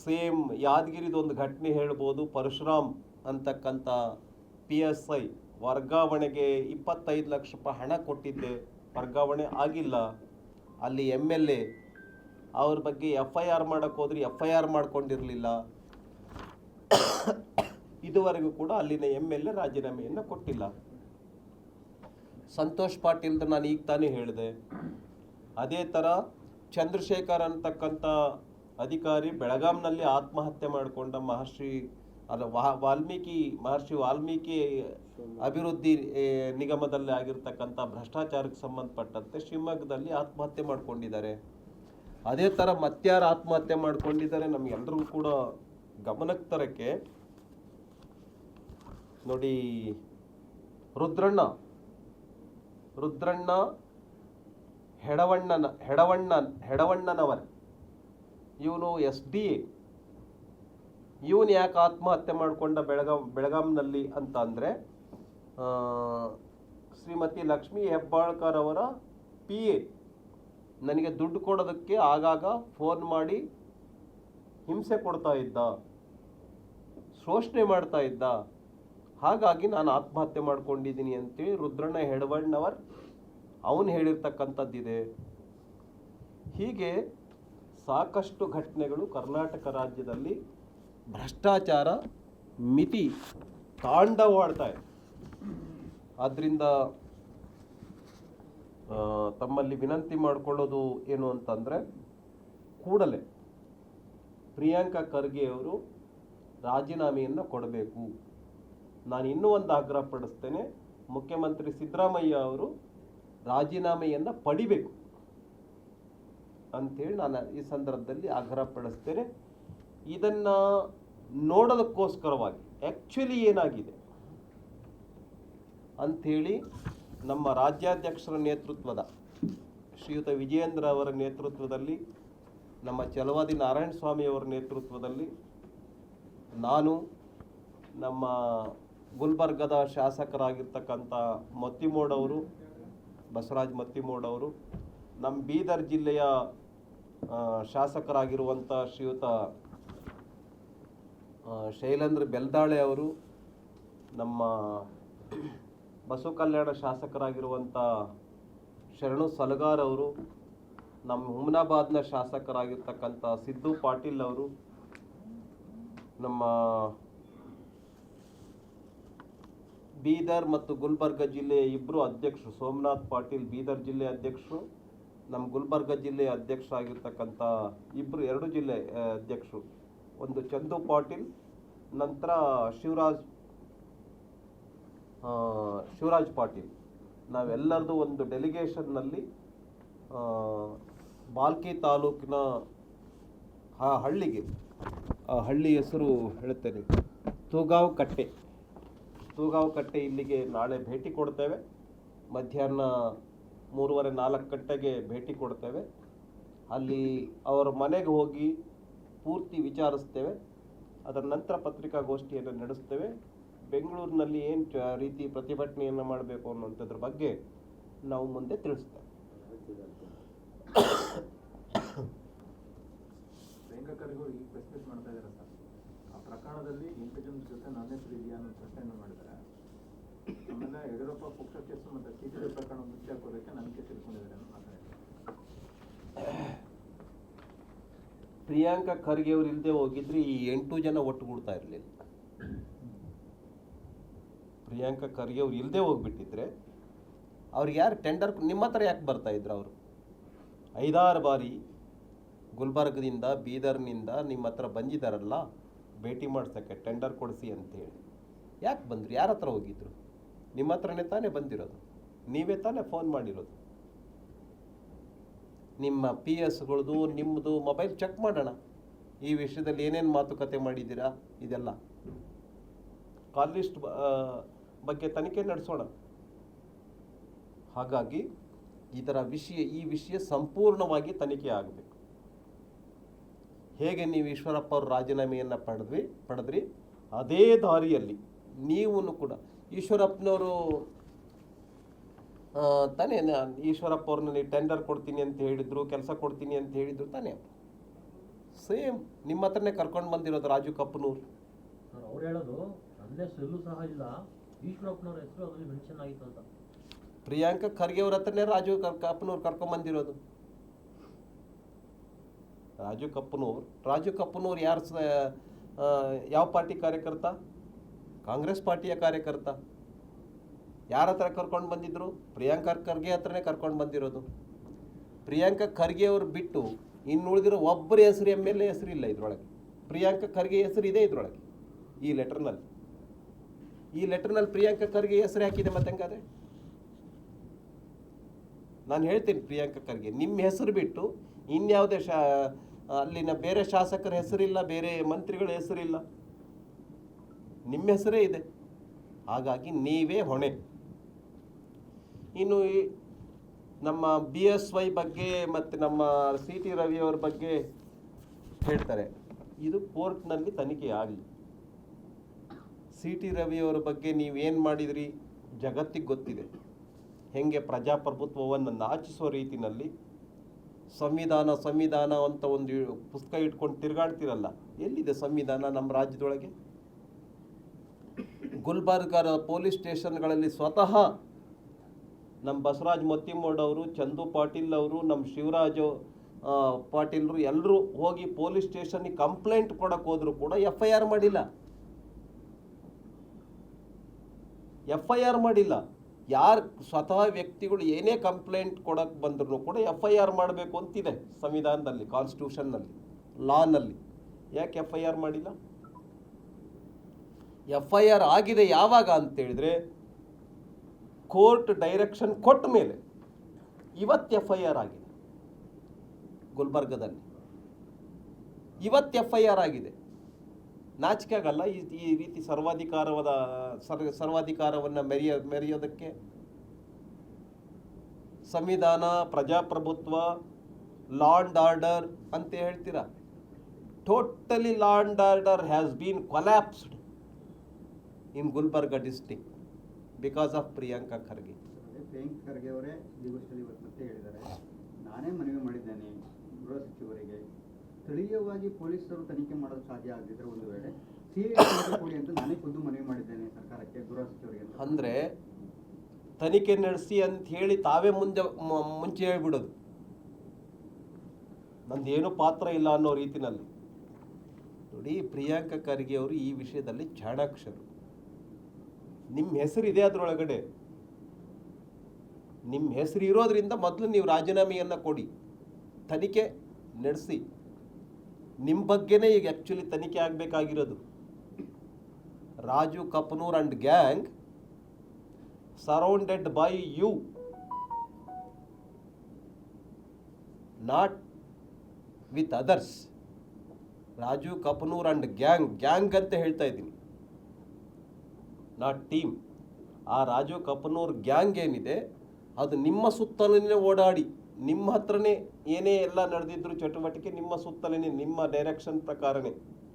Same ಯಾದಗಿರಿದೊಂದು ಘಟನೆ ಹೇಳ್ಬೋದು. ಪರಶುರಾಮ್ ಅಂತಕ್ಕಂಥ PSI ವರ್ಗಾವಣೆಗೆ 25 ಲಕ್ಷ ರೂಪಾಯಿ ಹಣ ಕೊಟ್ಟಿದ್ದೆ, ವರ್ಗಾವಣೆ ಆಗಿಲ್ಲ. ಅಲ್ಲಿ MLA ಅವ್ರ ಬಗ್ಗೆ FIR ಮಾಡೋಕ್ಕೆ ಹೋದ್ರೆ FIR ಮಾಡ್ಕೊಂಡಿರಲಿಲ್ಲ. ಇದುವರೆಗೂ ಕೂಡ ಅಲ್ಲಿನ MLA ರಾಜೀನಾಮೆಯನ್ನು ಕೊಟ್ಟಿಲ್ಲ. ಸಂತೋಷ್ ಪಾಟೀಲ್ದು ನಾನು ಈಗ ತಾನೇ ಹೇಳಿದೆ. ಅದೇ ಥರ ಚಂದ್ರಶೇಖರ್ ಅಂತಕ್ಕಂಥ ಅಧಿಕಾರಿ ಬೆಳಗಾಂನಲ್ಲಿ ಆತ್ಮಹತ್ಯೆ ಮಾಡಿಕೊಂಡ ಮಹರ್ಷಿ ವಾಲ್ಮೀಕಿ ಅಭಿವೃದ್ಧಿ ನಿಗಮದಲ್ಲಿ ಆಗಿರ್ತಕ್ಕಂಥ ಭ್ರಷ್ಟಾಚಾರಕ್ಕೆ ಸಂಬಂಧಪಟ್ಟಂತೆ ಶಿವಮೊಗ್ಗದಲ್ಲಿ ಆತ್ಮಹತ್ಯೆ ಮಾಡ್ಕೊಂಡಿದ್ದಾರೆ. ಅದೇ ಥರ ಮತ್ಯಾರು ಆತ್ಮಹತ್ಯೆ ಮಾಡ್ಕೊಂಡಿದ್ದಾರೆ ನಮಗೆಲ್ಲರಿಗೂ ಕೂಡ ಗಮನಕ್ಕೆ ತರಕ್ಕೆ ನೋಡಿ. ರುದ್ರಣ್ಣ ಹೆಡವಣ್ಣನವರ್ ಇವನು SDA. ಇವನು ಯಾಕೆ ಆತ್ಮಹತ್ಯೆ ಮಾಡಿಕೊಂಡ ಬೆಳಗಾಂನಲ್ಲಿ ಅಂತ ಅಂದರೆ ಶ್ರೀಮತಿ ಲಕ್ಷ್ಮೀ ಹೆಬ್ಬಾಳ್ಕರ್ ಅವರ PA ನನಗೆ ದುಡ್ಡು ಕೊಡೋದಕ್ಕೆ ಆಗಾಗ ಫೋನ್ ಮಾಡಿ ಹಿಂಸೆ ಕೊಡ್ತಾ ಇದ್ದ, ಶೋಷಣೆ ಮಾಡ್ತಾ ಇದ್ದ, ಹಾಗಾಗಿ ನಾನು ಆತ್ಮಹತ್ಯೆ ಮಾಡ್ಕೊಂಡಿದ್ದೀನಿ ಅಂತೇಳಿ ರುದ್ರಣ್ಣ ಹೆಡವಣ್ಣವರ್ ಅವನು ಹೇಳಿರ್ತಕ್ಕಂಥದ್ದಿದೆ. ಹೀಗೆ ಸಾಕಷ್ಟು ಘಟನೆಗಳು ಕರ್ನಾಟಕ ರಾಜ್ಯದಲ್ಲಿ ಭ್ರಷ್ಟಾಚಾರ ಮಿತಿ ತಾಂಡವಾಡ್ತಾ ಇದೆ. ಆದ್ದರಿಂದ ತಮ್ಮಲ್ಲಿ ವಿನಂತಿ ಮಾಡಿಕೊಳ್ಳೋದು ಏನು ಅಂತಂದರೆ, ಕೂಡಲೇ ಪ್ರಿಯಾಂಕಾ ಖರ್ಗೆ ಅವರು ರಾಜೀನಾಮೆಯನ್ನು ಕೊಡಬೇಕು. ನಾನು ಇನ್ನೂ ಒಂದು ಆಗ್ರಹ ಪಡಿಸ್ತೇನೆ, ಮುಖ್ಯಮಂತ್ರಿ ಸಿದ್ದರಾಮಯ್ಯ ಅವರು ರಾಜೀನಾಮೆಯನ್ನು ಪಡಿಬೇಕು ಅಂಥೇಳಿ ನಾನು ಈ ಸಂದರ್ಭದಲ್ಲಿ ಆಗ್ರಹ ಪಡಿಸ್ತೇನೆ. ಇದನ್ನು ನೋಡೋದಕ್ಕೋಸ್ಕರವಾಗಿ ಆ್ಯಕ್ಚುಲಿ ಏನಾಗಿದೆ ಅಂಥೇಳಿ ನಮ್ಮ ರಾಜ್ಯಾಧ್ಯಕ್ಷರ ನೇತೃತ್ವದ ಶ್ರೀಯುತ ವಿಜಯೇಂದ್ರ ಅವರ ನೇತೃತ್ವದಲ್ಲಿ, ನಮ್ಮ ಛಲವಾದಿ ನಾರಾಯಣ ಸ್ವಾಮಿ ಅವರ ನೇತೃತ್ವದಲ್ಲಿ, ನಾನು ನಮ್ಮ ಗುಲ್ಬರ್ಗದ ಶಾಸಕರಾಗಿರ್ತಕ್ಕಂಥ ಮತ್ತಿಮೋಡ್ ಅವರು, ಬಸವರಾಜ್ ಮತ್ತಿಮೋಡ್ ಅವರು, ನಮ್ಮ ಬೀದರ್ ಜಿಲ್ಲೆಯ ಶಾಸಕರಾಗಿರುವಂಥ ಶ್ರೀಯುತ ಶೈಲೇಂದ್ರ ಬೆಲ್ದಾಳೆ ಅವರು, ನಮ್ಮ ಬಸವ ಕಲ್ಯಾಣ ಶಾಸಕರಾಗಿರುವಂಥ ಶರಣು ಸಲಗಾರ್ ಅವರು, ನಮ್ಮ ಹುಮನಾಬಾದ್ನ ಶಾಸಕರಾಗಿರ್ತಕ್ಕಂಥ ಸಿದ್ದು ಪಾಟೀಲ್ ಅವರು, ನಮ್ಮ ಬೀದರ್ ಮತ್ತು ಗುಲ್ಬರ್ಗ ಜಿಲ್ಲೆಯ ಇಬ್ಬರು ಅಧ್ಯಕ್ಷರು, ಸೋಮನಾಥ್ ಪಾಟೀಲ್ ಬೀದರ್ ಜಿಲ್ಲೆ ಅಧ್ಯಕ್ಷರು, ನಮ್ಮ ಗುಲ್ಬರ್ಗ ಜಿಲ್ಲೆಯ ಅಧ್ಯಕ್ಷರಾಗಿರ್ತಕ್ಕಂಥ ಎರಡು ಜಿಲ್ಲೆ ಅಧ್ಯಕ್ಷರು, ಒಂದು ಚಂದು ಪಾಟೀಲ್, ನಂತರ ಶಿವರಾಜ್ ಪಾಟೀಲ್, ನಾವೆಲ್ಲರದು ಒಂದು ಡೆಲಿಗೇಷನ್ನಲ್ಲಿ ಬಾಲ್ಕಿ ತಾಲೂಕಿನ ಹಳ್ಳಿಗೆ, ಆ ಹಳ್ಳಿ ಹೆಸರು ಹೇಳುತ್ತೇನೆ, ತೂಗಾವ್ ಕಟ್ಟೆ ಇಲ್ಲಿಗೆ ನಾಳೆ ಭೇಟಿ ಕೊಡ್ತೇವೆ. ಮಧ್ಯಾಹ್ನ 3:30-4 ಗಂಟೆಗೆ ಭೇಟಿ ಕೊಡ್ತೇವೆ. ಅಲ್ಲಿ ಅವರ ಮನೆಗೆ ಹೋಗಿ ಪೂರ್ತಿ ವಿಚಾರಿಸ್ತೇವೆ. ಅದರ ನಂತರ ಪತ್ರಿಕಾಗೋಷ್ಠಿಯನ್ನು ನಡೆಸ್ತೇವೆ. ಬೆಂಗಳೂರಿನಲ್ಲಿ ಏನು ರೀತಿ ಪ್ರತಿಭಟನೆಯನ್ನು ಮಾಡಬೇಕು ಅನ್ನೋಂಥದ್ರ ಬಗ್ಗೆ ನಾವು ಮುಂದೆ ತಿಳಿಸ್ತೇವೆ. ಪ್ರಿಯಾಂಕಾ ಖರ್ಗೆ ಅವರು ಈಗ ಪ್ರೆಸ್ ಮೀಟ್ ಮಾಡ್ತಾ ಇದ್ದಾರೆ ಸರ್. ಆ ಪ್ರಕರಣದಲ್ಲಿ 8 ಜನರ ಜೊತೆ ನನ್ನ ಹೆಸರು ಇದೆಯಾ ಅನ್ನೋ ಪ್ರಶ್ನೆಯನ್ನು ಮಾಡಿದ್ದಾರೆ. ಆಮೇಲೆ ಯಡಿಯೂರಪ್ಪ ಪೋಕ್ಸೋ ಕೇಸು ಮತ್ತು CCD ಪ್ರಕರಣ ಮುಚ್ಚಿ ಹಾಕೋದಕ್ಕೆ ನನಗೆ ತಿಳ್ಕೊಂಡಿದ್ದಾರೆ ಅನ್ನೋ ಮಾತಾಡಿದ್ದಾರೆ. ಪ್ರಿಯಾಂಕಾ ಖರ್ಗೆ ಅವರು ಇಲ್ಲದೆ ಹೋಗಿದ್ರೆ ಈ 8 ಜನ ಒಟ್ಟುಗೂಡ್ತಾ ಇರಲಿಲ್ಲ. ಪ್ರಿಯಾಂಕಾ ಖರ್ಗೆ ಅವ್ರು ಇಲ್ಲದೆ ಹೋಗ್ಬಿಟ್ಟಿದ್ರೆ ಅವ್ರಿಗೆ ಯಾರು ಟೆಂಡರ್ ನಿಮ್ಮ ಹತ್ರ ಯಾಕೆ ಬರ್ತಾ ಇದ್ರು? ಅವರು 5-6 ಬಾರಿ ಗುಲ್ಬರ್ಗದಿಂದ ಬೀದರ್ನಿಂದ ನಿಮ್ಮ ಹತ್ರ ಬಂದಿದ್ದಾರಲ್ಲ ಭೇಟಿ ಮಾಡ್ಸೋಕ್ಕೆ, ಟೆಂಡರ್ ಕೊಡಿಸಿ ಅಂತೇಳಿ. ಯಾಕೆ ಬಂದ್ರಿ? ಯಾರ ಹತ್ರ ಹೋಗಿದ್ರು? ನಿಮ್ಮ ಹತ್ರನೇ ತಾನೇ ಬಂದಿರೋದು, ನೀವೇ ತಾನೇ ಫೋನ್ ಮಾಡಿರೋದು. ನಿಮ್ಮ PSಗಳದು ನಿಮ್ಮದು ಮೊಬೈಲ್ ಚೆಕ್ ಮಾಡೋಣ, ಈ ವಿಷಯದಲ್ಲಿ ಏನೇನು ಮಾತುಕತೆ ಮಾಡಿದ್ದೀರಾ ಇದೆಲ್ಲ. ಕಾಲ್ ಲಿಸ್ಟ್ ಬಗ್ಗೆ ತನಿಖೆ ನಡೆಸೋಣ. ಹಾಗಾಗಿ ಈ ವಿಷಯ ಸಂಪೂರ್ಣವಾಗಿ ತನಿಖೆ ಆಗಬೇಕು. ಹೇಗೆ ನೀವು ಈಶ್ವರಪ್ಪ ಅವರು ರಾಜೀನಾಮೆಯನ್ನು ಪಡೆದ್ರಿ ಅದೇ ದಾರಿಯಲ್ಲಿ ನೀವು ಕೂಡ ಈಶ್ವರಪ್ಪನವರು ತಾನೇ, ಈಶ್ವರಪ್ಪ ಅವ್ರನ್ನ ಟೆಂಡರ್ ಕೊಡ್ತೀನಿ ಅಂತ ಹೇಳಿದ್ರು, ಕೆಲಸ ಕೊಡ್ತೀನಿ ಅಂತ ಹೇಳಿದ್ರು ತಾನೇ. ಸೇಮ್ ನಿಮ್ಮ ಹತ್ರನೇ ಕರ್ಕೊಂಡು ಬಂದಿರೋದು ರಾಜು ಕಪ್ಪನೂರು. ಸರ್ ಅವ್ರು ಹೇಳೋದು ನನ್ನ ಹೆಸರು ಸಹ ಇಲ್ಲ, ಈಶ್ವರಪ್ಪನವ್ರ ಹೆಸರು ಅದರಲ್ಲಿ ಮೆನ್ಷನ್ ಆಗಿತ್ತು ಅಂತ. ಪ್ರಿಯಾಂಕಾ ಖರ್ಗೆ ಅವ್ರ ಹತ್ರನೇ ರಾಜು ಕಪ್ಪನೂರು ಕರ್ಕೊಂಡ್ಬಂದಿರೋದು. ರಾಜು ಕಪ್ಪನೂರು ಯಾರು ಯಾವ ಪಾರ್ಟಿ ಕಾರ್ಯಕರ್ತ? ಕಾಂಗ್ರೆಸ್ ಪಾರ್ಟಿಯ ಕಾರ್ಯಕರ್ತ. ಯಾರ ಹತ್ರ ಕರ್ಕೊಂಡು ಬಂದಿದ್ರು? ಪ್ರಿಯಾಂಕಾ ಖರ್ಗೆ ಹತ್ರನೇ ಕರ್ಕೊಂಡು ಬಂದಿರೋದು. ಪ್ರಿಯಾಂಕಾ ಖರ್ಗೆ ಅವ್ರು ಬಿಟ್ಟು ಇನ್ನು ಉಳಿದಿರೋ ಒಬ್ಬರ ಹೆಸರು MLA ಹೆಸರಿಲ್ಲ ಇದ್ರೊಳಗೆ. ಪ್ರಿಯಾಂಕಾ ಖರ್ಗೆ ಹೆಸರು ಇದೆ ಇದ್ರೊಳಗೆ, ಈ ಲೆಟರ್ನಲ್ಲಿ. ಪ್ರಿಯಾಂಕಾ ಖರ್ಗೆ ಹೆಸರು ಹಾಕಿದೆ ಮತ್ತೆ ಹೆಂಗಾದ್ರೆ? ನಾನು ಹೇಳ್ತೀನಿ, ಪ್ರಿಯಾಂಕಾ ಖರ್ಗೆ ನಿಮ್ಮ ಹೆಸರು ಬಿಟ್ಟು ಇನ್ಯಾವುದೇ ಅಲ್ಲಿನ ಬೇರೆ ಶಾಸಕರ ಹೆಸರಿಲ್ಲ, ಬೇರೆ ಮಂತ್ರಿಗಳ ಹೆಸರಿಲ್ಲ, ನಿಮ್ಮ ಹೆಸರೇ ಇದೆ. ಹಾಗಾಗಿ ನೀವೇ ಹೊಣೆ. ಇನ್ನು ನಮ್ಮ BSY ಬಗ್ಗೆ ಮತ್ತು ನಮ್ಮ CT ರವಿಯವ್ರ ಬಗ್ಗೆ ಹೇಳ್ತಾರೆ, ಇದು ಕೋರ್ಟ್ನಲ್ಲಿ ತನಿಖೆ ಆಗಲಿ. CT ರವಿಯವರ ಬಗ್ಗೆ ನೀವೇನು ಮಾಡಿದ್ರಿ ಜಗತ್ತಿಗೆ ಗೊತ್ತಿದೆ. ಹೆಂಗೆ ಪ್ರಜಾಪ್ರಭುತ್ವವನ್ನು ನಾಚಿಸುವ ರೀತಿಯಲ್ಲಿ ಸಂವಿಧಾನ ಅಂತ ಒಂದು ಪುಸ್ತಕ ಇಟ್ಕೊಂಡು ತಿರುಗಾಡ್ತಿರಲ್ಲ. ಎಲ್ಲಿದೆ ಸಂವಿಧಾನ ನಮ್ಮ ರಾಜ್ಯದೊಳಗೆ? ಗುಲ್ಬರ್ಗರ ಪೊಲೀಸ್ ಸ್ಟೇಷನ್ಗಳಲ್ಲಿ ಸ್ವತಃ ನಮ್ಮ ಬಸವರಾಜ್ ಮೊತ್ತಿಮೋಡ್ ಅವರು, ಚಂದು ಪಾಟೀಲ್ ಅವರು, ನಮ್ಮ ಶಿವರಾಜ್ ಪಾಟೀಲ್ರು ಎಲ್ಲರೂ ಹೋಗಿ ಪೊಲೀಸ್ ಸ್ಟೇಷನ್ಗೆ ಕಂಪ್ಲೇಂಟ್ ಕೊಡಕ್ಕೆ ಹೋದ್ರು ಕೂಡ FIR ಮಾಡಿಲ್ಲ. ಯಾರು ಸ್ವತಃ ವ್ಯಕ್ತಿಗಳು ಏನೇ ಕಂಪ್ಲೇಂಟ್ ಕೊಡಕ್ಕೆ ಬಂದ್ರು ಕೂಡ FIR ಮಾಡಬೇಕು ಅಂತಿದೆ ಸಂವಿಧಾನದಲ್ಲಿ, ಕಾನ್ಸ್ಟಿಟ್ಯೂಷನ್ನಲ್ಲಿ, ಲಾನಲ್ಲಿ. ಯಾಕೆ FIR ಮಾಡಿಲ್ಲ? FIR ಆಗಿದೆ ಯಾವಾಗ ಅಂತೇಳಿದ್ರೆ ಕೋರ್ಟ್ ಡೈರೆಕ್ಷನ್ ಕೊಟ್ಟ ಮೇಲೆ. ಇವತ್ತು FIR ಆಗಿದೆ ಗುಲ್ಬರ್ಗದಲ್ಲಿ, ಇವತ್ತು FIR ಆಗಿದೆ. ನಾಚಿಕೆ ಆಗಲ್ಲ ಈ ರೀತಿ ಸರ್ವಾಧಿಕಾರವನ್ನು ಮೆರೆಯೋದಕ್ಕೆ? ಸಂವಿಧಾನ, ಪ್ರಜಾಪ್ರಭುತ್ವ, ಲಾ ಅಂಡ್ ಆರ್ಡರ್ ಅಂತ ಹೇಳ್ತೀರಾ. Totally law and order has been collapsed in Gulbarga district because of Priyanka Kharge. Priyanka Kharge ಅವರೇ ದಿವಸದಲ್ಲಿ ಇವತ್ತು ಮತ್ತೆ ಹೇಳಿದ್ದಾರೆ, ನಾನೇ ಮನವಿ ಮಾಡಿದ್ದೇನೆ ಗೃಹ ಸಚಿವರಿಗೆ, ಸ್ಥಳೀಯವಾಗಿ ಪೊಲೀಸರು ತನಿಖೆ ಮಾಡೋದು ಸಾಧ್ಯ ಆಗದಿದ್ರೆ ಒಂದು ವೇಳೆ CID ಕೊಡಿ ಅಂತ ನಾನೇ ಖುದ್ದು ಮನವಿ ಮಾಡಿದ್ದೇನೆ ಸರ್ಕಾರಕ್ಕೆ, ಗೃಹ ಸಚಿವರಿಗೆ. ಅಂದರೆ ತನಿಖೆ ನಡೆಸಿ ಅಂತ ಹೇಳಿ ತಾವೇ ಮುಂಚೆ ಹೇಳ್ಬಿಡೋದು, ನಂದೇನು ಪಾತ್ರ ಇಲ್ಲ ಅನ್ನೋ ರೀತಿನಲ್ಲಿ. ನೋಡಿ, ಪ್ರಿಯಾಂಕಾ ಖರ್ಗೆ ಅವರು ಈ ವಿಷಯದಲ್ಲಿ ಚಾಣಾಕ್ಷರು. ನಿಮ್ಮ ಹೆಸರಿದೆ ಅದರೊಳಗಡೆ. ನಿಮ್ಮ ಹೆಸರು ಇರೋದ್ರಿಂದ ಮೊದಲು ನೀವು ರಾಜೀನಾಮೆಯನ್ನು ಕೊಡಿ, ತನಿಖೆ ನಡೆಸಿ. ನಿಮ್ಮ ಬಗ್ಗೆನೇ ಈಗ ಆ್ಯಕ್ಚುಲಿ ತನಿಖೆ ಆಗಬೇಕಾಗಿರೋದು. Raju Kappanur and gang surrounded by you, not with others. Raju Kappanur and gang ಅಂತ ಹೇಳ್ತಾ ಇದ್ದೀನಿ, ನಾಟ್ ಟೀಮ್. ಆ ರಾಜು ಕಪ್ಪನೂರ್ ಗ್ಯಾಂಗ್ ಏನಿದೆ ಅದು ನಿಮ್ಮ ಸುತ್ತಲೇ ಓಡಾಡಿ, ನಿಮ್ಮ ಹತ್ರನೇ ಏನೇ ಎಲ್ಲ ನಡೆದಿದ್ರು ಚಟುವಟಿಕೆ ನಿಮ್ಮ ಸುತ್ತಲೇ, ನಿಮ್ಮ ಡೈರೆಕ್ಷನ್ ಪ್ರಕಾರನೇ